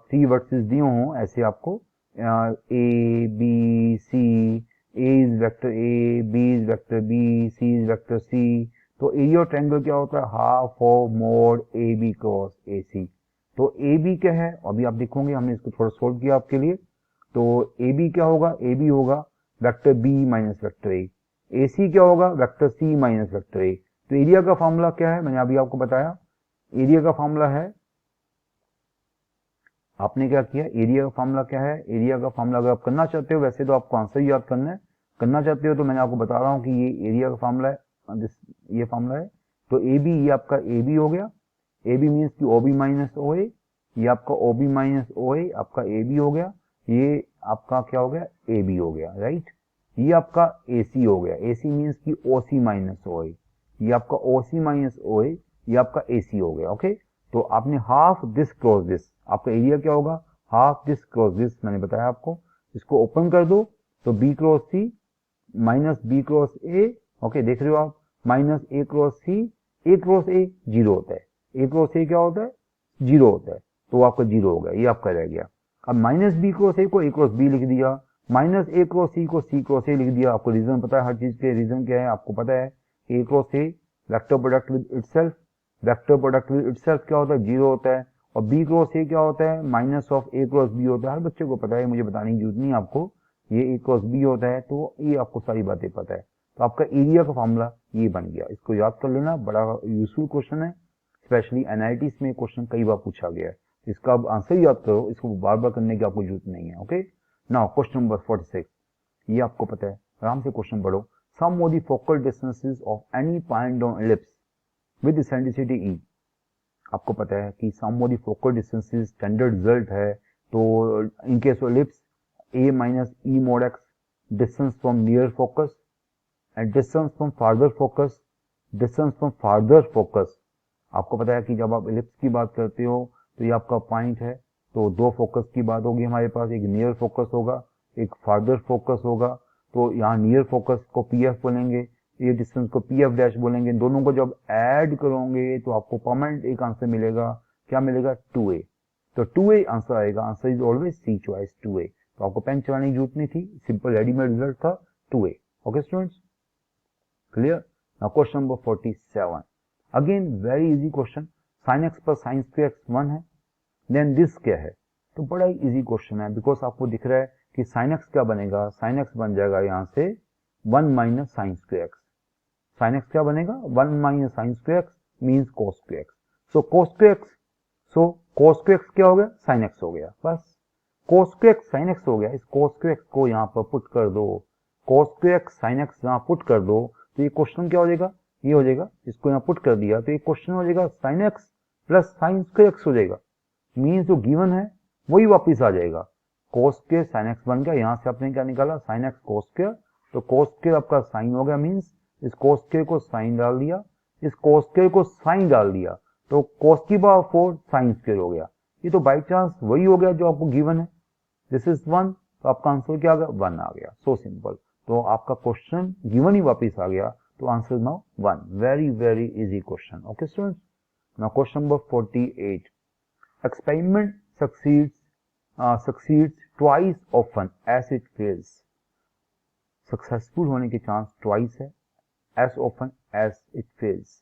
A: 3 वर्टिसेस दिए हों, ऐसे आपको A B C, A is vector A, B is vector B, C is vector C, तो एरिया ऑफ ट्रायंगल क्या होता है, half of mod A B cross A C. तो ए बी क्या है, अभी आप देखोगे, हमने इसको थोड़ा सोल्व किया आपके लिए। तो ए बी क्या होगा, ए बी होगा vector B minus vector A C क्या होगा, vector C minus vector A. तो एरिया का फॉर्मूला क्या है, मैंने अभी आपको बताया, एरिया का फॉर्मूला है, आपने क्या किया, एरिया का फॉर्मूला क्या है, एरिया का फॉर्मूला अगर आप करना चाहते हो, वैसे तो आपको आंसर ही याद करना है, करना चाहते हो तो मैंने आपको बता रहा हूं कि ये एरिया का फॉर्मूला है, ये फॉर्मूला है। तो ए बी, ये आपका ए बी हो गया, ए बी मीन्स की ओ बी माइनस ओ ए, ये आपका ओ बी माइनस ओ ए आपका ए बी हो गया, ये आपका क्या हो गया, ए बी हो गया, राइट। ये आपका ए सी हो गया, ए सी मीन्स की ओ सी माइनस ओ ए, ये आपका ओ सी माइनस ओ ए, ये आपका ए सी हो गया। ओके, तो आपने हाफ दिस क्रॉस दिस, आपका एरिया क्या होगा, हाफ दिस क्रॉस दिस, मैंने बताया आपको। इसको ओपन कर दो तो B cross C minus B cross A, okay देख रहे हो आप, minus A cross C, A cross A 0 होता है, ए क्रॉस ए क्या होता है, 0 होता है, तो आपका 0 हो गया, ये आपका रह गया। अब माइनस बी क्रॉस ए को ए क्रॉस बी लिख दिया, माइनस ए क्रॉस सी को सी क्रॉस ए लिख दिया। आपको रीजन पता है, हर चीज के रीजन क्या है आपको पता है, A cross A vector product with itself, vector product with itself क्या होता है, 0 होता है, और बी क्रॉस ए क्या होता है, minus of A cross B होता है, हर बच्चे को पता है, मुझे बताने की जरूरत नहीं आपको, ये ए क्रॉस बी होता है, तो ये आपको सारी बातें पता है। तो आपका एरिया का फॉर्मूला ये बन गया, इसको याद कर लेना, बड़ा यूजफुल क्वेश्चन है, स्पेशली एनआईटीज में क्वेश्चन कई बार पूछा गया है। इसका आप आंसर याद करो, इसको बार बार करने की आपको जरूरत नहीं है। ओके, नाउ क्वेश्चन नंबर 46, ये आपको पता है, आराम से क्वेश्चन पढ़ो। Sum of the focal distances of any point on ellipse with eccentricity E. आपको पता है कि sum of the focal distances standard result है, तो in case of ellipse a minus e mod x distance from near focus and distance from farther focus, distance from farther focus। आपको पता है कि जब आप एलिप्स की बात करते हो तो ये आपका पॉइंट है, तो दो फोकस की बात होगी हमारे पास, एक नियर फोकस होगा, एक फार्दर फोकस होगा। तो यहाँ नियर फोकस को पी एफ बोलेंगे, ये डिस्टेंस को पी एफ डैश बोलेंगे। दोनों को जब ऐड करोगे तो आपको परमानेंट एक आंसर मिलेगा, क्या मिलेगा, 2a। तो 2a आंसर आएगा, answer is always see choice 2a। तो आपको पेन चलाने की जरूरत नहीं थी, सिंपल रेडीमेड रिजल्ट था 2a। Okay students, clear. Now question number 47, again very easy question. Sine x plus sign square x 1 है, देन दिस क्या है, तो बड़ा ही इजी क्वेश्चन है, बिकॉज आपको दिख रहा है कि साइन एक्स क्या बनेगा, साइन एक्स बन जाएगा यहाँ से 1 minus sine square x. Sine x क्या बनेगा, 1 minus sine square x means cos square x. So cos square x, so cos square x क्या हो गया, साइन एक्स हो गया, बस cos square x sine x हो गया। इस कोस स्क्वायर एक्स को यहाँ पर पुट कर दो, कोस स्क्वायर एक्स साइन एक्स यहाँ पुट कर दो, तो ये क्वेश्चन क्या हो जाएगा, ये हो जाएगा, इसको यहाँ पुट कर दिया तो ये क्वेश्चन हो जाएगा sine x plus sign square x हो जाएगा। मीन्स जो गिवन है वही वापिस आ जाएगा, कोस स्क्वायर साइन एक्स बन गया, यहाँ से आपने क्या निकाला, साइन एक्स कोस स्क्वायर, तो कोस स्क्वायर आपका साइन हो गया, मीन्स इस कोस स्क्वायर को साइन डाल दिया, इस कोस स्क्वायर को साइन डाल दिया, तो कोस की पावर 4 साइन स्क्वायर हो गया। ये तो बाई चांस वही हो गया जो आपको गिवन है, दिस इज 1, तो आपका आंसर क्या आ गया, 1 आ गया, सो सिंपल। तो आपका क्वेश्चन गिवन ही वापिस आ गया, तो answer now 1। Very very easy question. Okay students, now question number 48, experiment succeeds twice often as it fails। Successful होने के चांस ट्वाइस है, as often as it fails।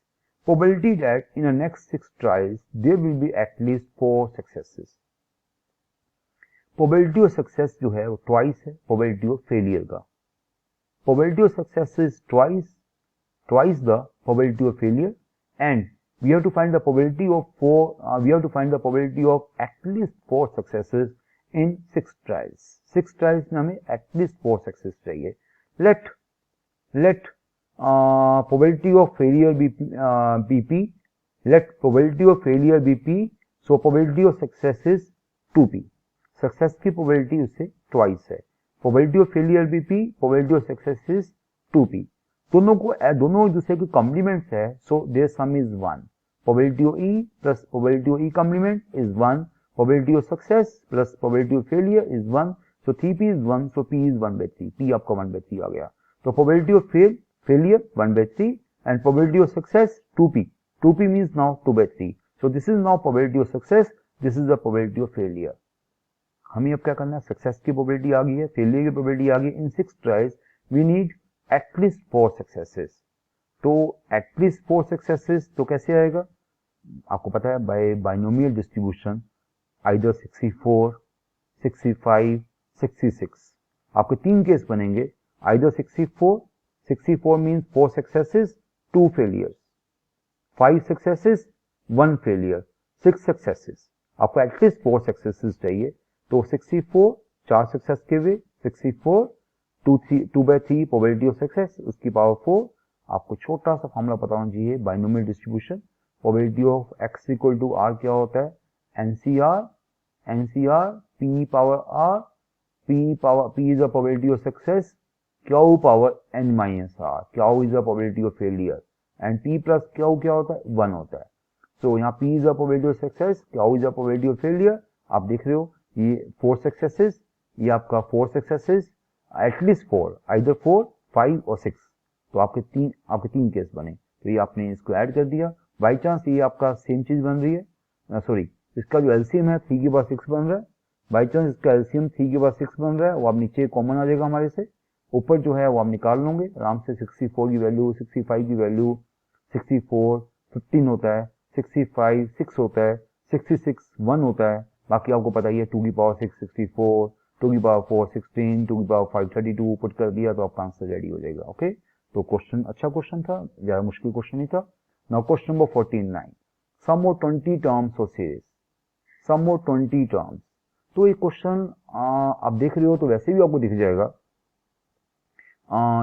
A: probability that in the next 6 trials there will be at least 4 successes। probability of success जो है वो twice है probability of failure का। probability of success is twice the probability of failure, and we have to find the probability of we have to find the probability of at least 4 successes in 6 trials। 6 trials में हमें at least 4 success चाहिए। let probability of failure be p, let probability of failure be p, so probability of success is 2p। Success की probability उससे twice है, probability of failure भी p, probability of success is 2p। दोनों एक दूसरे के complements है, so their sum is 1। Probability of e plus probability of e complement is 1, probability of success plus probability of failure is 1, so 3p is 1, so p is 1/3, p आपका 1/3 आ गया। तो probability of failure 1/3 and probability of success 2p, 2p means now 2/3, so this is now probability of success, this is the probability of failure. हमें अब क्या करना है, success की प्रोबेबिलिटी आ गई है, फेलियर की प्रोबेबिलिटी आ गई। In 6 trials we need at least 4 successes. तो एटलीस्ट 4 सक्सेसेस तो कैसे आएगा, आपको पता है बाय बाइनोमियल डिस्ट्रीब्यूशन, आइदर 64, 65, 66। आपके 3 केस बनेंगे, either 64 means 4 successes 2 failures, 5 successes 1 failure, 6 successes. आपको एटलीस्ट 4 सक्सेसेस चाहिए। तो 64 4 सक्सेस के वे, 64 2/3 प्रोबेबिलिटी ऑफ सक्सेस, उसकी पावर 4। आपको छोटा सा फॉर्मूला पता होना चाहिए, binomial distribution, probability of x equal to r क्या होता है, NCR p power r, p is the probability of success, q power n minus r, q is the probability of failure, and p plus q क्या होता है, 1 होता है। सो यहाँ p is the probability of success, q is the probability of failure. आप देख रहे हो ये 4 सक्सेसेस, ये आपका 4 सक्सेसेस, एटलीस्ट 4, आइदर 4, 5 और 6। तो आपके तीन केस बने, तो ये आपने इसको ऐड कर दिया। बाई चांस ये आपका सेम चीज बन रही है, सॉरी इसका जो एलसीएम है 3 के बाद 6 बन रहा है, बाई चांस इसका एलसीएम 3 के बाद 6 बन रहा है, वो आप नीचे कॉमन आ जाएगा हमारे से, ऊपर जो है वो आप निकाल लोगे आराम से। 64 की वैल्यू, 65 की वैल्यू, 64 15 होता है, 65 6 होता है, 66 1 होता है। बाकी आपको पता ही है 2 की पावर 6 64, टू की पावर 4 16, टू की पावर 5 32 पुट कर दिया तो आपका आंसर रेडी हो जाएगा। ओके, तो क्वेश्चन अच्छा क्वेश्चन था, ज्यादा मुश्किल क्वेश्चन नहीं था। Now question number 49, sum of 20 terms of series, sum of 20 terms. तो ये क्वेश्चन आप देख रहे हो तो वैसे भी आपको दिख जाएगा,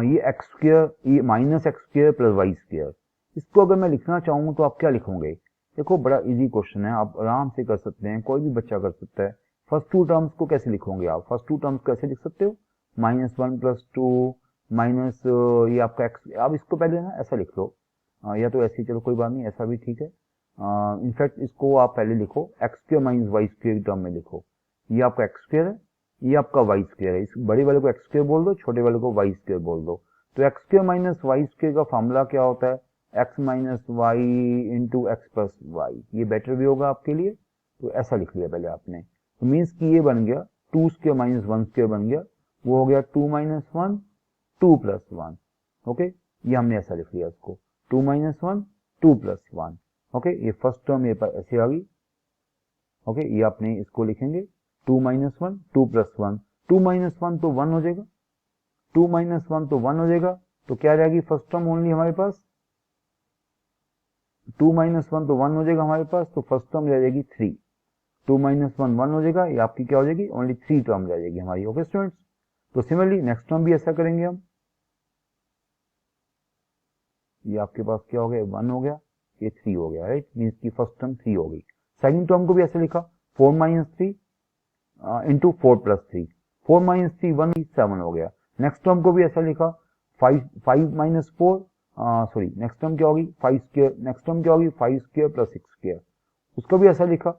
A: ये एक्स स्क्वायर, ये minus X square plus Y square. इसको अगर मैं लिखना चाहूँ तो आप क्या लिखोगे? देखो बड़ा इजी क्वेश्चन है, आप आराम से कर सकते हैं, कोई भी बच्चा कर सकता है। फर्स्ट टू टर्म्स को कैसे लिखोगे आप? फर्स्ट टू टर्म्स कैसे लिख सकते हो? -1 + 2 माइनस ये आपका एक्स, आप इसको पहले ना ऐसा लिख लो, या तो ऐसे ही, चलो कोई बात नहीं, ऐसा भी ठीक है। इनफैक्ट इसको आप पहले लिखो X square minus Y square की टर्म में लिखो। ये आपका एक्स स्क्वायर है, ये आपका वाई स्क्वायर है। इस बड़े वाले को एक्स स्क्वायर बोल दो, छोटे वाले को वाई स्क्वायर बोल दो। तो X square minus Y square का फॉर्मूला क्या होता है? X minus Y into X plus Y. ये बेटर भी होगा आपके लिए, तो ऐसा लिख लिया पहले आपने। तो मीन्स कि ये बन गया 2 स्क्वायर माइनस 1 स्क्वायर बन गया, वो हो गया 2 - 1 2 + 1। ओके, ये हमने ऐसा लिख लिया इसको, 2 - 1 2 + 1। ओके, ये फर्स्ट टर्म ये ऐसे आ गई। ओके, ये आपने इसको लिखेंगे 2 - 1 2 + 1, 2 - 1 तो 1 हो जाएगा, 2 - 1 तो 1 हो जाएगा, तो क्या रहेगी फर्स्ट टर्म ओनली हमारे पास? 2 - 1 तो 1 हो जाएगा हमारे पास, तो फर्स्ट टर्म रह जाएगी 3। 2 - 1 1 हो जाएगा, ये आपकी क्या हो जाएगी? ओनली 3 टर्म रह जाएगी हमारी। ओके स्टूडेंट्स, तो सिमिलरली नेक्स्ट टर्म भी ऐसा करेंगे हम। ये आपके पास क्या हो गया? 1 हो गया, ये 3 हो गया, राइट? मीन्स की फर्स्ट टर्म 3 हो गई। सेकंड टर्म को भी ऐसे लिखा, 4 - 3 इंटू 4 + 3, 4 - 3 1 7 हो गया। नेक्स्ट टर्म को भी ऐसा लिखा, 5 - 4 सॉरी, नेक्स्ट टर्म क्या होगी? 5 स्क्वायर, नेक्स्ट टर्म क्या होगी? 5 स्क्वायर प्लस 6 स्क्वायर। उसको भी ऐसा लिखा,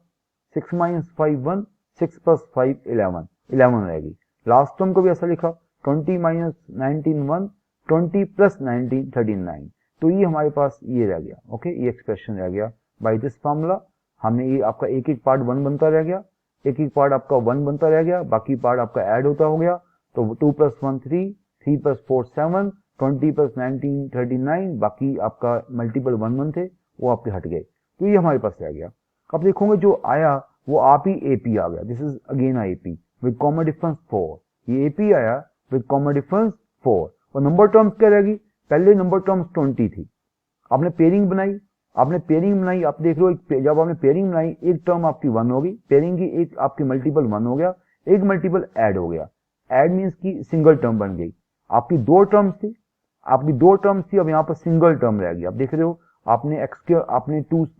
A: 6 - 5 1, 6 + 5 11, 11 रहेगी। लास्ट टर्म को भी ऐसा लिखा, 20 - 19 1, 20 + 19 39। तो ये हमारे पास ये रह गया। ओके, ये एक्सप्रेशन रह गया बाय दिस फार्मूला। हमने ये आपका एक एक पार्ट 1 बनता रह गया, एक एक पार्ट आपका 1 बनता रह गया, बाकी पार्ट आपका ऐड होता हो गया। तो 2 + 1 3, 3 + 4 7, 20 + 19 39, बाकी आपका मल्टीपल 1 1 थे, वो आपके हट गए। तो ये हमारे पास रह गया। अब देखोगे जो आया वो आप ही एपी आ गया। This is again a AP with common difference 4। ये एपी आया विद कॉमन डिफरेंस 4। और नंबर टर्म्स क्या रहेगी? पहले नंबर टर्म्स 20 थी, आपने पेयरिंग बनाई, आप देख रहे हो जब आपने पेयरिंग बनाई, एक टर्म आपकी 1 होगी, पेयरिंग की एक आपकी मल्टीपल 1 हो गया, एक मल्टीपल ऐड हो गया। ऐड मीन्स की सिंगल टर्म बन गई। आपकी दो टर्म्स थी, अब यहाँ पर सिंगल टर्म रह गई। आप देख रहे हो, आपने एक्स स्क्वायर,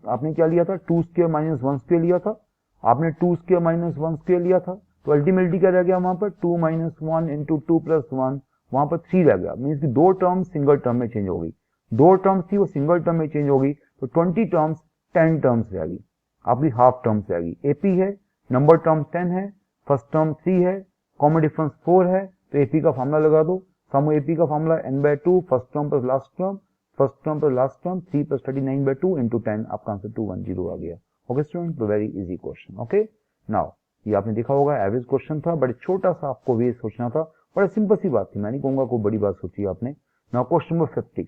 A: आपने क्या लिया था? 2 स्क्वायर माइनस 1 स्क्वायर लिया था, आपने 2 स्क्वायर माइनस 1 स्क्वायर लिया था, तो अल्टीमेटली क्या रह गया वहां पर? 2 - 1 इंटू 2 + 1, वहां पर 3 रह गया। मीन्स की दो टर्म सिंगल टर्म में चेंज हो गई, दो टर्म्स थी वो सिंगल टर्म में चेंज हो गई, तो 20 टर्म्स 10 टर्म्स रह गई, आपकी हाफ टर्म्स रह गई। एपी है, नंबर टर्म 10 है, फर्स्ट टर्म 3 है, कॉमन डिफरेंस 4 है, तो एपी का फॉर्मूला लगा दो। सम एपी का formula n/2, first term plus last term, first term plus last term, 3 + 39/2 into 10, आपका आंसर 210 आ गया। ओके स्टूडेंट, तो very easy question. Okay, now ये आपने देखा होगा एवरेज क्वेश्चन था, बड़े छोटा सा आपको वे सोचना था, बड़ा सिंपल सी बात थी, मैं नहीं कहूंगा कोई बड़ी बात सोची आपने। Now question number 50,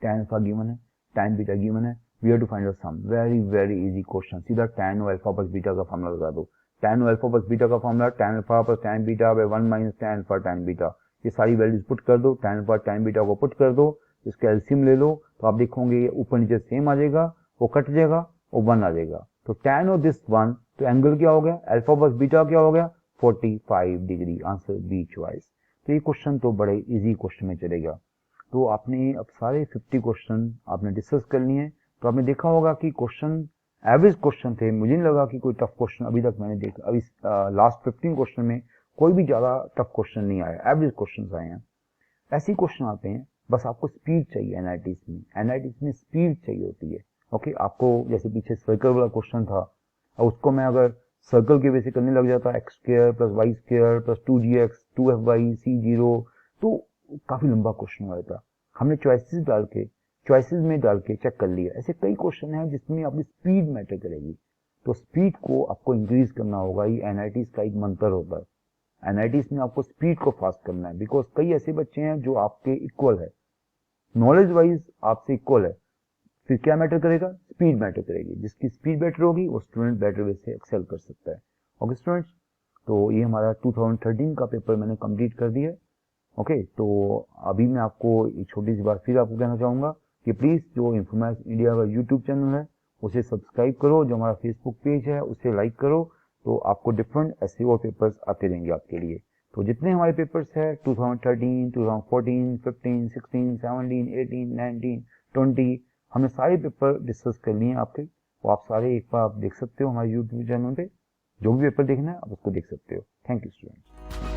A: tan alpha given है, tan बीटा गिवन है, we have to find out sum. Very very easy question, सीधा tan अल्फा प्लस बीटा का फॉर्मूला लगा दो। tan अल्फा प्लस बीटा का formula tan alpha plus tan beta by 1 - tan alpha tan beta. ये सारी values put कर दो, tan alpha tan beta को पुट कर दो, इसका एलसीएम ले लो, तो आप देखोगे ये ऊपर नीचे सेम आ जाएगा, वो कट जाएगा और 1 आ जाएगा। तो tan ऑफ दिस 1, तो एंगल क्या हो गया? अल्फा प्लस बीटा क्या हो गया? 45 डिग्री। Answer B choice. तो ये क्वेश्चन तो बड़े इजी क्वेश्चन में चलेगा। तो आपने अब सारे 50 क्वेश्चन आपने डिस्कस कर लिए हैं, तो आपने देखा होगा कि क्वेश्चन एवरेज क्वेश्चन थे। मुझे नहीं लगा कि कोई टफ क्वेश्चन अभी तक मैंने देखा, अभी लास्ट 15 क्वेश्चन में कोई भी ज्यादा टफ क्वेश्चन नहीं आया, एवरेज क्वेश्चन आए हैं। ऐसे क्वेश्चन आते हैं, बस आपको स्पीड चाहिए। एनआईटीज में स्पीड चाहिए होती है। ओके, आपको जैसे पीछे सर्कल वाला क्वेश्चन था, और उसको मैं अगर सर्कल के वजह से करने लग जाता, X square plus Y square plus 2gx 2fy c0, तो काफी लंबा क्वेश्चन हो जाता। हमने चॉइसेस में डाल के चेक कर लिया। ऐसे कई क्वेश्चन हैं जिसमें आपकी स्पीड मैटर करेगी, तो स्पीड को आपको इंक्रीज करना होगा। ये एनआईटीज का एक मंत्र होता है। एनआईटीज में आपको स्पीड को फास्ट करना है, बिकॉज कई ऐसे बच्चे हैं जो आपके इक्वल है, नॉलेज वाइज आपसे इक्वल है, फिर क्या मैटर करेगा? स्पीड मैटर करेगी। जिसकी स्पीड बेटर होगी वो स्टूडेंट बेटर वे से एक्सेल कर सकता है। ओके स्टूडेंट्स, तो ये हमारा 2013 का पेपर मैंने कंप्लीट कर दिया। ओके, तो अभी मैं आपको एक छोटी सी बात फिर आपको कहना चाहूँगा कि प्लीज़ जो इन्फॉर्मेस इंडिया का यूट्यूब चैनल है उसे सब्सक्राइब करो, जो हमारा फेसबुक पेज है उसे लाइक करो, तो आपको डिफरेंट ऐसे और पेपर्स आते रहेंगे आपके लिए। तो जितने हमारे पेपर्स हैं 2013, 2014, 15, 16, 17, 18, 19, 20, हमने सारे पेपर डिस्कस कर लिए हैं आपके। तो आप सारे एक बार आप देख सकते हो हमारे यूट्यूब चैनल पे, जो भी पेपर देखना है आप उसको देख सकते हो। Thank you students.